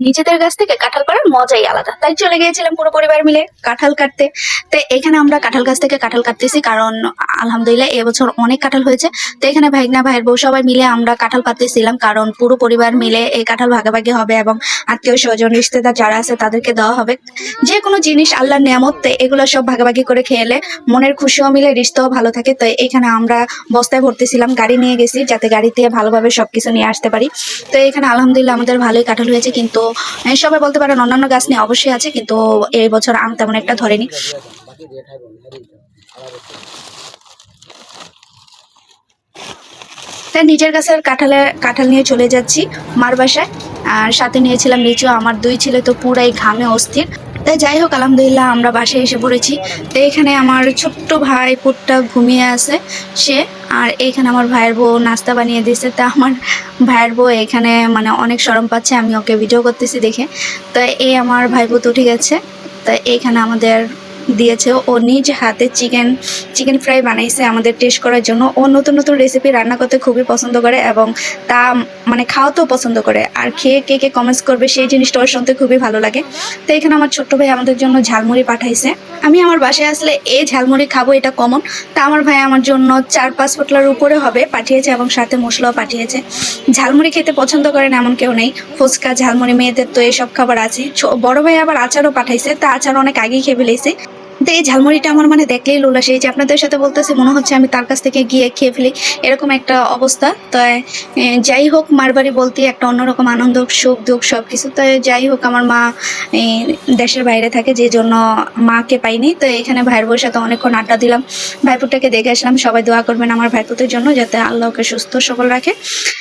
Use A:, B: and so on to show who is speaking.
A: নিজেদের গাছ থেকে কাঁঠাল পাড়ার মজাই আলাদা, তাই চলে গিয়েছিলাম পুরো পরিবার মিলে কাঁঠাল কাটতে। তো এখানে আমরা কাঁঠাল গাছ থেকে কাঁঠাল কাটতেছি, কারণ আলহামদুলিল্লাহ এবছর অনেক কাঁঠাল হয়েছে। তো এখানে ভাইগনা ভাইয়ের বউ সবাই মিলে আমরা কাঁঠাল পাড়তেছিলাম, কারণ পুরো পরিবার মিলে এই কাঁঠাল ভাগাভাগি হবে এবং আত্মীয় স্বজন রিশতেদার যারা আছে তাদেরকে দেওয়া হবে। যে কোনো জিনিস আল্লাহর নিয়ামত, তো এগুলো সব ভাগাভাগি করে খেলে মনের খুশিও মিলে, রিশতেও ভালো থাকে। তো এখানে আমরা বস্তায় ভরতেছিলাম, গাড়ি নিয়ে গেছি যাতে গাড়িতে ভালোভাবে সবকিছু নিয়ে আসতে পারি। তো এখানে আলহামদুলিল্লাহ আমাদের ভালোই কাঁঠাল হয়েছে, কিন্তু সবাই বলতে পারেন অন্যান্য গাছ নিয়ে অবশ্যই আছে, কিন্তু এই বছর আম তেমন একটা ধরেনি। তাই নিজের গাছের কাঁঠাল নিয়ে চলে যাচ্ছি মার বাসায়। আর সাথে নিয়েছিলাম লিচু, আমার দুই ছেলে তো পুরাই ঘামে অস্থির। তাই যাই হোক আলহামদুলিল্লাহ আমরা বাসায় এসে পড়েছি। তো এখানে আমার ছোট্ট ভাই পুটটা ঘুমিয়ে আছে সে, আর এইখানে আমার ভাইয়ের বউ নাস্তা বানিয়ে দিয়েছে। তা আমার ভাইয়ের বউ এখানে মানে অনেক শরম পাচ্ছে আমি ওকে ভিডিও করতেছি দেখে। তো এই আমার ভাইপো তো ঠিক আছে। তা এইখানে আমাদের দিয়েছে, ও নিজ হাতে চিকেন ফ্রাই বানাইছে আমাদের টেস্ট করার জন্য। ও নতুন নতুন রেসিপি রান্না করতে খুবই পছন্দ করে এবং তা মানে খাওয়াতেও পছন্দ করে, আর খেয়ে কে কে কমেন্টস করবে সেই জিনিসটা ওর শুনতে খুবই ভালো লাগে। তো এখানে আমার ছোট্ট ভাই আমাদের জন্য ঝালমুড়ি পাঠাইছে। আমি আমার বাসায় আসলে এই ঝালমুড়ি খাবো এটা কমন। তা আমার ভাই আমার জন্য 4-5 পোটলার উপরে হবে পাঠিয়েছে এবং সাথে মশলাও পাঠিয়েছে। ঝালমুড়ি খেতে পছন্দ করেন এমন কেউ নেই, ফুচকা ঝালমুড়ি মেয়েদের তো এসব খাবার আছে। বড় ভাই আবার আচারও পাঠাইছে, তা আচার অনেক আগেই খেয়ে ফেলেছে। তো এই ঝালমুড়িটা আমার মানে দেখলেই লোলা, সেই যে আপনাদের সাথে বলতেছি মনে হচ্ছে আমি তার কাছ থেকে গিয়ে খেয়ে ফেলি, এরকম একটা অবস্থা। তো যাই হোক মার বাড়ি বলতে একটা অন্যরকম আনন্দ, সুখ দুঃখ সবকিছু। তো যাই হোক আমার মা এই, দেশের বাইরে থাকে যে জন্য মাকে পাইনি। তো এখানে ভাইয়ের বউর সাথে অনেকক্ষণ আড্ডা দিলাম, ভাইপুরটাকে দেখে আসলাম। সবাই দোয়া করবেন আমার ভাইপুতের জন্য যাতে আল্লাহকে সুস্থ সবল রাখে।